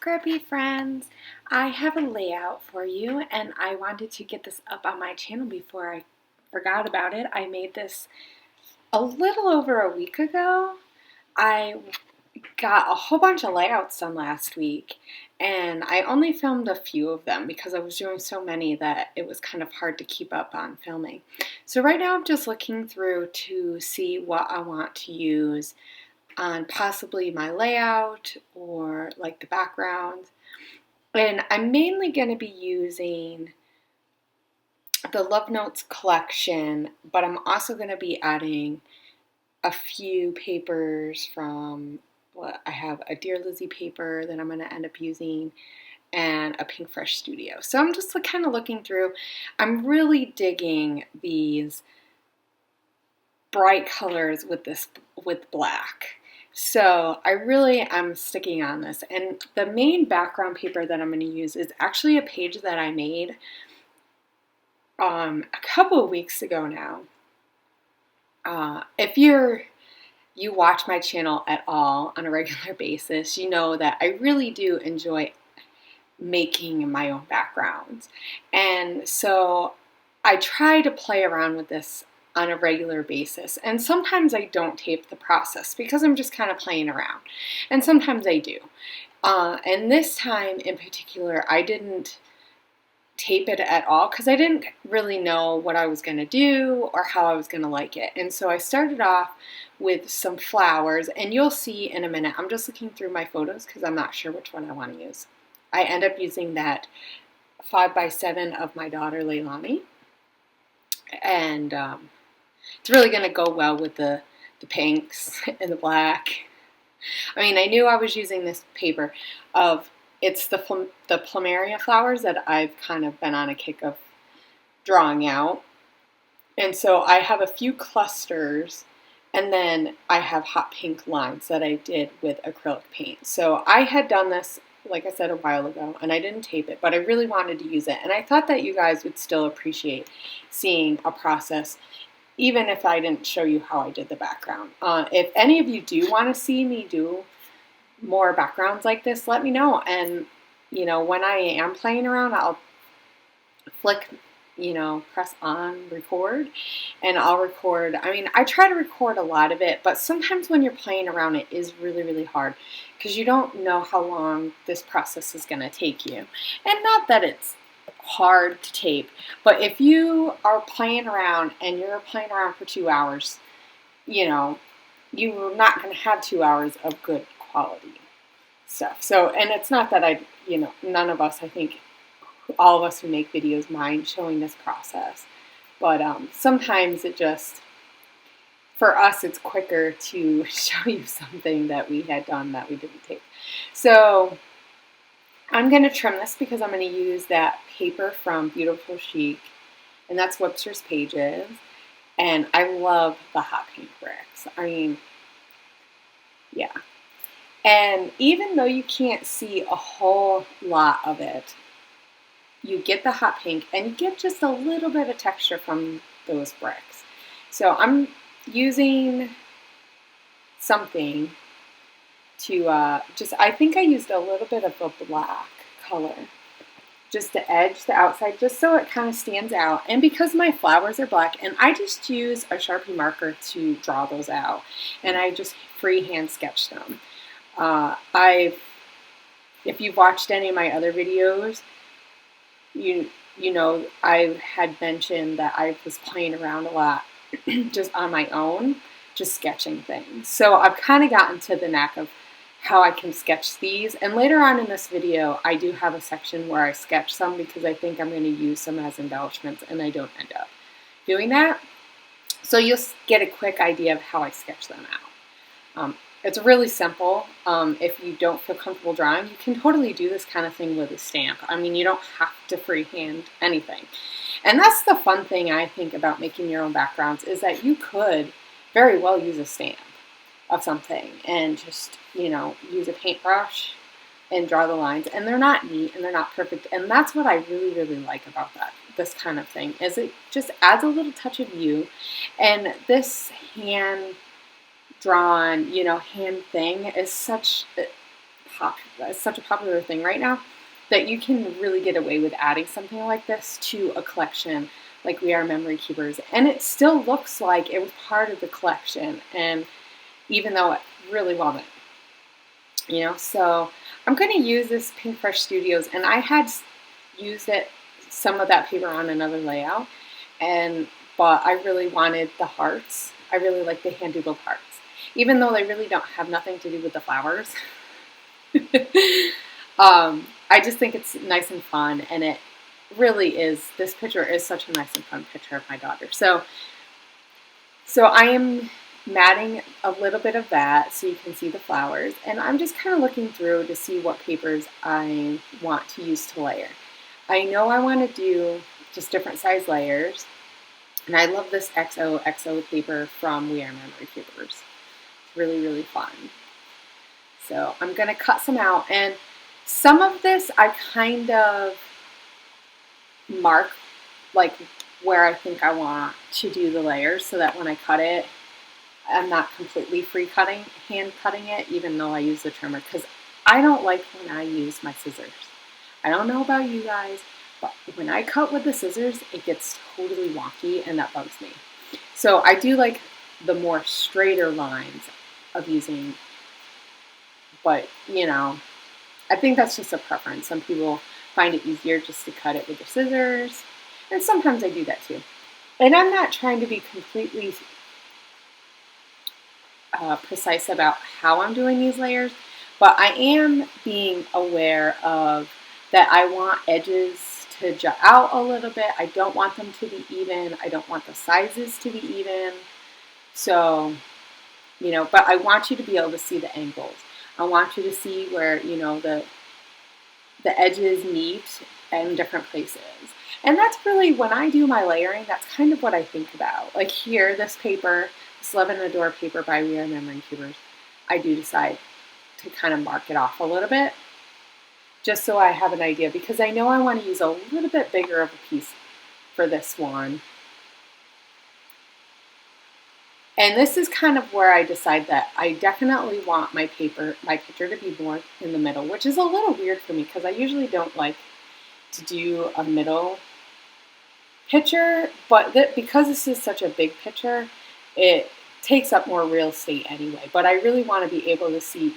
Scrubby friends! I have a layout for you and I wanted to get this up on my channel before I forgot about it. I made this a little over a week ago. I got a whole bunch of layouts done last week and I only filmed a few of them because I was doing so many that it was kind of hard to keep up on filming. So right now I'm just looking through to see what I want to use on possibly my layout or like the background. And I'm mainly going to be using the Love Notes collection, but I'm also going to be adding a few papers from, well, I have a Dear Lizzie paper that I'm going to end up using and a Pinkfresh Studio. So I'm just kind of looking through. I'm really digging these bright colors with black. So I really am sticking on this, and the main background paper that I'm going to use is actually a page that I made a couple of weeks ago now. If you watch my channel at all on a regular basis, you know that I really do enjoy making my own backgrounds, and so I try to play around with this on a regular basis. And sometimes I don't tape the process because I'm just kind of playing around. And sometimes I do. And this time in particular, I didn't tape it at all because I didn't really know what I was going to do or how I was going to like it. And so I started off with some flowers, and you'll see in a minute. I'm just looking through my photos because I'm not sure which one I want to use. I end up using that 5x7 of my daughter Leilani. And it's really going to go well with the pinks and the black. I mean, I knew I was using this paper it's the plumeria flowers that I've kind of been on a kick of drawing out. And so I have a few clusters, and then I have hot pink lines that I did with acrylic paint. So I had done this, like I said, a while ago, and I didn't tape it, but I really wanted to use it. And I thought that you guys would still appreciate seeing a process, even if I didn't show you how I did the background. If any of you do want to see me do more backgrounds like this, let me know. And, you know, when I am playing around, I'll flick, press on record, and I'll record. I mean, I try to record a lot of it, but sometimes when you're playing around, it is really, really hard because you don't know how long this process is going to take you. And not that it's hard to tape, but if you are playing around and you're playing around for 2 hours, you're not going to have 2 hours of good quality stuff. So, and it's not that none of us, I think all of us who make videos mind showing this process, but sometimes it just, for us, it's quicker to show you something that we had done that we didn't tape. So I'm going to trim this because I'm going to use that paper from Beautiful Chic, and that's Webster's Pages, and I love the hot pink bricks. I mean, yeah. And even though you can't see a whole lot of it, you get the hot pink and you get just a little bit of texture from those bricks. So I'm using something to I think I used a little bit of a black color just to edge the outside, just so it kind of stands out. And because my flowers are black, and I just use a Sharpie marker to draw those out, and I just freehand sketch them. If you've watched any of my other videos, you know I had mentioned that I was playing around a lot just on my own, just sketching things. So I've kind of gotten to the knack of how I can sketch these. And later on in this video, I do have a section where I sketch some because I think I'm going to use some as embellishments, and I don't end up doing that. So you'll get a quick idea of how I sketch them out. It's really simple. If you don't feel comfortable drawing, you can totally do this kind of thing with a stamp. I mean, you don't have to freehand anything. And that's the fun thing I think about making your own backgrounds, is that you could very well use a stamp of something and just, use a paintbrush and draw the lines. And they're not neat and they're not perfect. And that's what I really, really like about this kind of thing, is it just adds a little touch of you. And this hand drawn, hand thing is such such a popular thing right now that you can really get away with adding something like this to a collection like We Are Memory Keepers. And it still looks like it was part of the collection, and even though it really wasn't. So I'm going to use this Pinkfresh Studios, and I had used some of that paper on another layout, but I really wanted the hearts. I really like the hand-doodled hearts, even though they really don't have nothing to do with the flowers. I just think it's nice and fun, and it really is. This picture is such a nice and fun picture of my daughter. So I am matting a little bit of that so you can see the flowers, and I'm just kind of looking through to see what papers I want to use to layer. I know I want to do just different size layers, and I love this XOXO paper from We Are Memory Keepers. It's really, really fun. So I'm going to cut some out, and some of this I kind of mark like where I think I want to do the layers so that when I cut it, I'm not completely hand cutting it, even though I use the trimmer, because I don't like when I use my scissors. I don't know about you guys, but when I cut with the scissors, it gets totally wonky, and that bugs me. So I do like the more straighter lines of using, but I think that's just a preference. Some people find it easier just to cut it with the scissors, and sometimes I do that too. And I'm not trying to be completely precise about how I'm doing these layers, but I am being aware of that I want edges to jut out a little bit. I don't want them to be even. I don't want the sizes to be even. So, but I want you to be able to see the angles. I want you to see where, the edges meet in different places. And that's really, when I do my layering, that's kind of what I think about. Like here, this paper, this Love and Adore paper by We Are Memory Keepers, I do decide to kind of mark it off a little bit, just so I have an idea, because I know I want to use a little bit bigger of a piece for this one. And this is kind of where I decide that I definitely want my picture to be more in the middle, which is a little weird for me because I usually don't like to do a middle picture, but because this is such a big picture, it takes up more real estate anyway. But I really want to be able to see,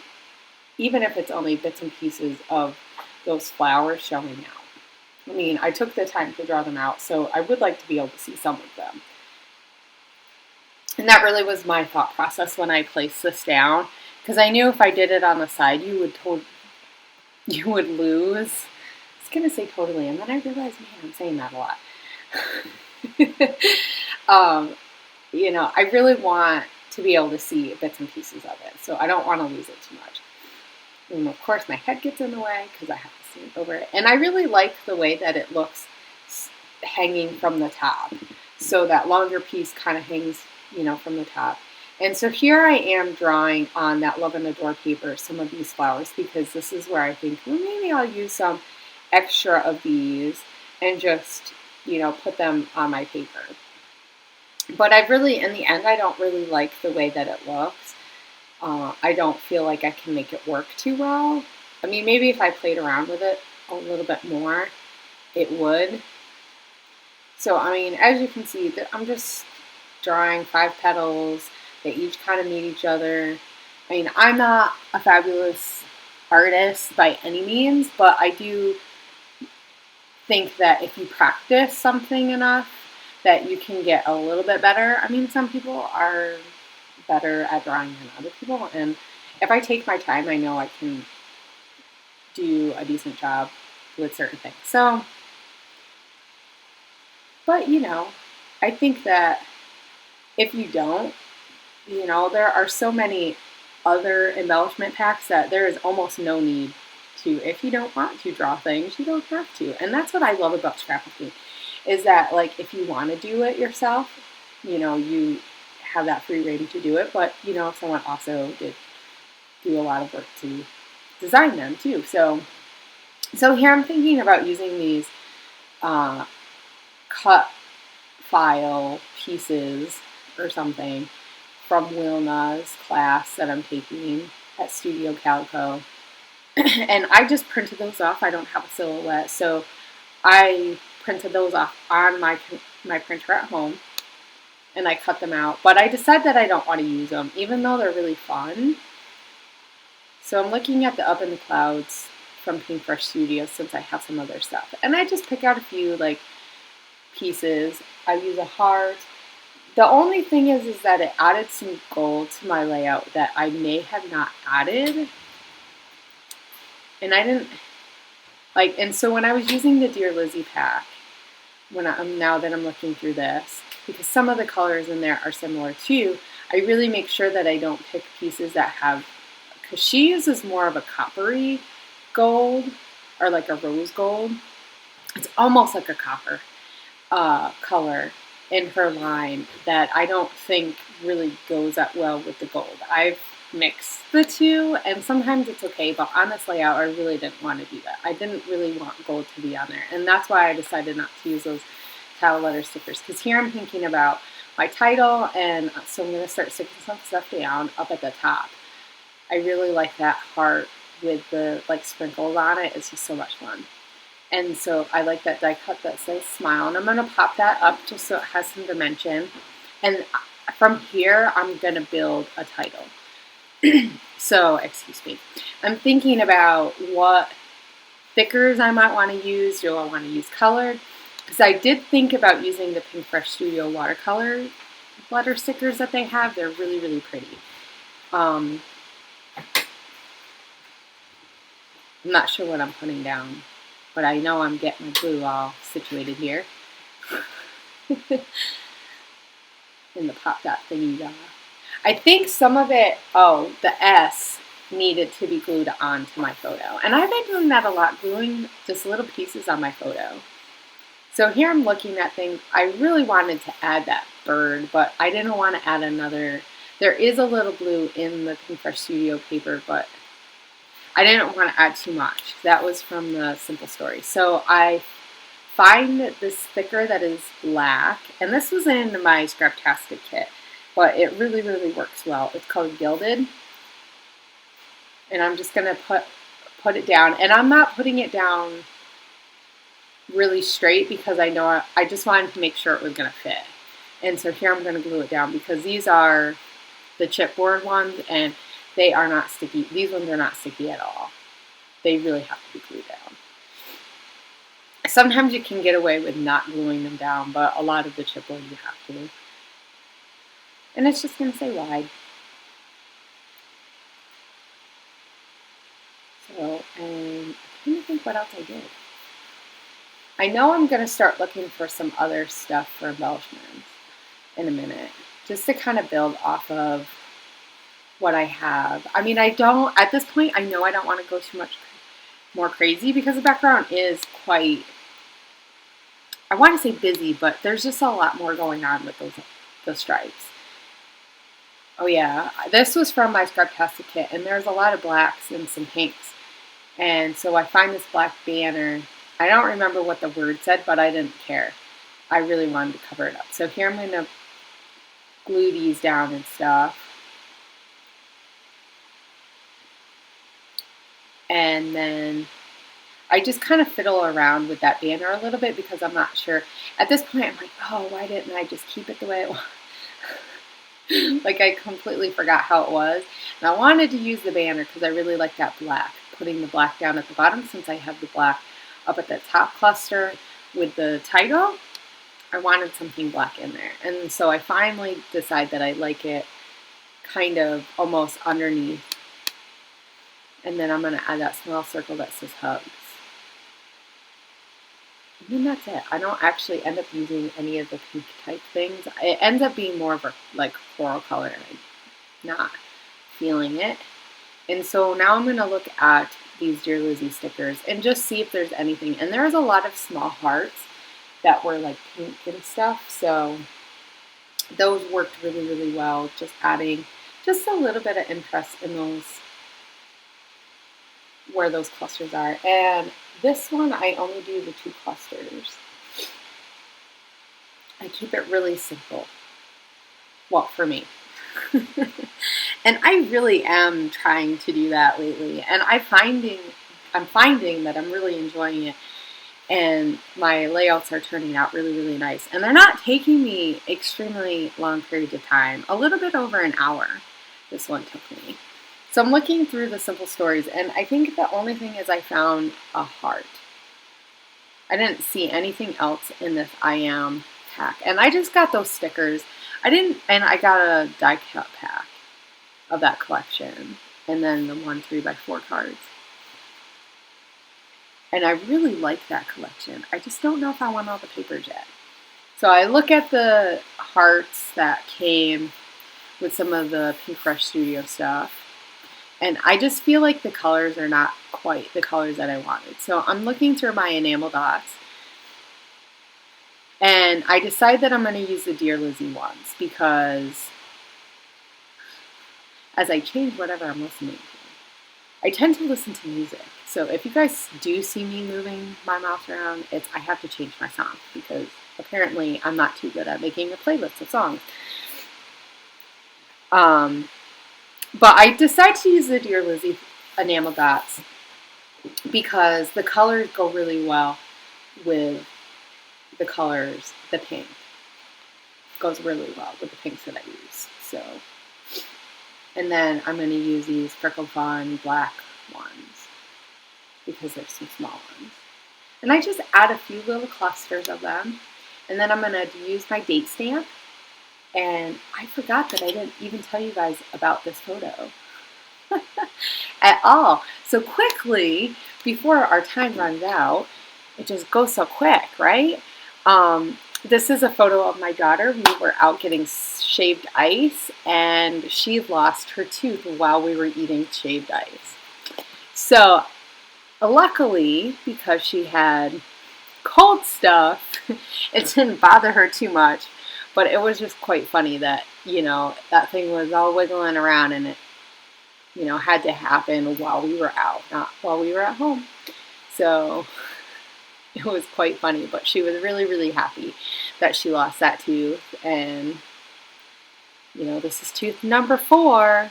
even if it's only bits and pieces of those flowers showing out. I mean, I took the time to draw them out, so I would like to be able to see some of them. And that really was my thought process when I placed this down, because I knew if I did it on the side, you would lose. I was going to say totally, and then I realized, man, I'm saying that a lot. I really want to be able to see bits and pieces of it, so I don't want to lose it too much. And of course, my head gets in the way because I have to stand over it. And I really like the way that it looks hanging from the top. So that longer piece kind of hangs, from the top. And so here I am drawing on that Love and Adore paper some of these flowers, because this is where I think, well, maybe I'll use some extra of these and just, put them on my paper. But in the end, I don't really like the way that it looks. I don't feel like I can make it work too well. I mean, maybe if I played around with it a little bit more, it would. So, as you can see, I'm just drawing 5 petals. They each kind of meet each other. I'm not a fabulous artist by any means, but I do think that if you practice something enough, that you can get a little bit better. Some people are better at drawing than other people, and if I take my time, I know I can do a decent job with certain things. So, but I think that if you don't, there are so many other embellishment packs that there is almost no need to. If you don't want to draw things, you don't have to. And that's what I love about scrapbooking, is that, like, if you want to do it yourself, you have that free reign to do it. But, someone also did do a lot of work to design them too. So here I'm thinking about using these cut file pieces or something from Wilna's class that I'm taking at Studio Calico. And I just printed those off. I don't have a silhouette, so I printed those off on my printer at home, and I cut them out. But I decided that I don't want to use them, even though they're really fun. So I'm looking at the Up in the Clouds from Pinkbrush Studio since I have some other stuff. And I just pick out a few like pieces. I use a heart. The only thing is that it added some gold to my layout that I may have not added. And I didn't like, and so when I was using the Dear Lizzy pack, now that I'm looking through this, because some of the colors in there are similar too, I really make sure that I don't pick pieces that have, because she uses more of a coppery gold, or like a rose gold. It's almost like a copper color in her line that I don't think really goes that well with the gold. I've mixed the two, and sometimes it's okay, but on this layout, I really didn't want to do that. I didn't really want gold to be on there, and that's why I decided not to use those tile letter stickers, because here I'm thinking about my title, and so I'm going to start sticking some stuff down up at the top. I really like that heart with the like sprinkles on it. It's just so much fun. And so I like that die cut that says smile, and I'm going to pop that up just so it has some dimension. And from here, I'm going to build a title. So, excuse me, I'm thinking about what thickers I might want to use. Do I want to use colored? Because I did think about using the Pinkbrush Studio watercolor letter stickers that they have. They're really, really pretty. I'm not sure what I'm putting down, but I know I'm getting my glue all situated here. In the Pop Dot thingy. I think some of it, the S needed to be glued onto my photo. And I've been doing that a lot, gluing just little pieces on my photo. So here I'm looking at things. I really wanted to add that bird, but I didn't want to add another. There is a little blue in the Pinkbrush Studio paper, but I didn't want to add too much. That was from the Simple Story. So I find this sticker that is black, and this was in my Scraptastic kit, but it really, really works well. It's called Gilded, and I'm just going to put it down, and I'm not putting it down really straight because I know I just wanted to make sure it was going to fit. And so here I'm going to glue it down because these are the chipboard ones, and they are not sticky. These ones are not sticky at all. They really have to be glued down. Sometimes you can get away with not gluing them down, but a lot of the chipboard you have to. And it's just going to say wide. So, and I'm trying to think what else I did. I know I'm going to start looking for some other stuff for embellishments in a minute, just to kind of build off of what I have. I mean, at this point, I know I don't want to go too much more crazy because the background is quite, I want to say busy, but there's just a lot more going on with those stripes. Oh yeah, this was from my Scraptastic kit, and there's a lot of blacks and some pinks. And so I find this black banner. I don't remember what the word said, but I didn't care. I really wanted to cover it up. So here I'm going to glue these down and stuff. And then I just kind of fiddle around with that banner a little bit because I'm not sure. At this point, I'm like, oh, why didn't I just keep it the way it was? Like I completely forgot how it was. And I wanted to use the banner because I really like that black. Putting the black down at the bottom since I have the black up at the top cluster with the title. I wanted something black in there. And so I finally decided that I like it kind of almost underneath. And then I'm going to add that small circle that says hugs. And then that's it. I don't actually end up using any of the pink type things. It ends up being more of a like coral color, and I'm not feeling it. And so now I'm going to look at these Dear Lizzy stickers and just see if there's anything. And there's a lot of small hearts that were like pink and stuff. So those worked really, really well. Just adding just a little bit of interest in those, where those clusters are. And this one, I only do the 2 clusters. I keep it really simple. Well, for me. And I really am trying to do that lately. And I'm finding that I'm really enjoying it. And my layouts are turning out really, really nice. And they're not taking me extremely long periods of time. A little bit over an hour, this one took me. So I'm looking through the simple stories, and I think the only thing is I found a heart. I didn't see anything else in this I Am pack. And I just got those stickers. And I got a die cut pack of that collection. And then the 1 3x4 cards. And I really like that collection. I just don't know if I want all the papers yet. So I look at the hearts that came with some of the Pink Fresh Studio stuff. And I just feel like the colors are not quite the colors that I wanted. So I'm looking through my enamel dots. And I decide that I'm going to use the Dear Lizzy ones because as I change whatever I'm listening to, I tend to listen to music. So if you guys do see me moving my mouth around, I have to change my song because apparently I'm not too good at making a playlist of songs. But I decided to use the Dear Lizzy enamel dots because the colors go really well with the colors. The pink goes really well with the pinks that I use. So, and then I'm going to use these Freckle Fun black ones because there's some small ones. And I just add a few little clusters of them. And then I'm going to use my date stamp. And I forgot that I didn't even tell you guys about this photo at all. So quickly, before our time runs out, it just goes so quick, right? This is a photo of my daughter. We were out getting shaved ice, and she lost her tooth while we were eating shaved ice. So luckily, because she had cold stuff, it didn't bother her too much. But it was just quite funny that, that thing was all wiggling around and it, had to happen while we were out, not while we were at home. So it was quite funny, but she was really, really happy that she lost that tooth. And, this is tooth number 4.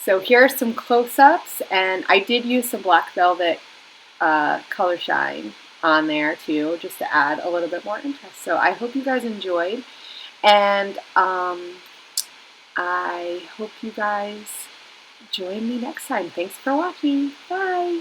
So here are some close-ups, and I did use some Black Velvet Color Shine on there too, just to add a little bit more interest. So I hope you guys enjoyed, and I hope you guys join me next time. Thanks for watching. Bye.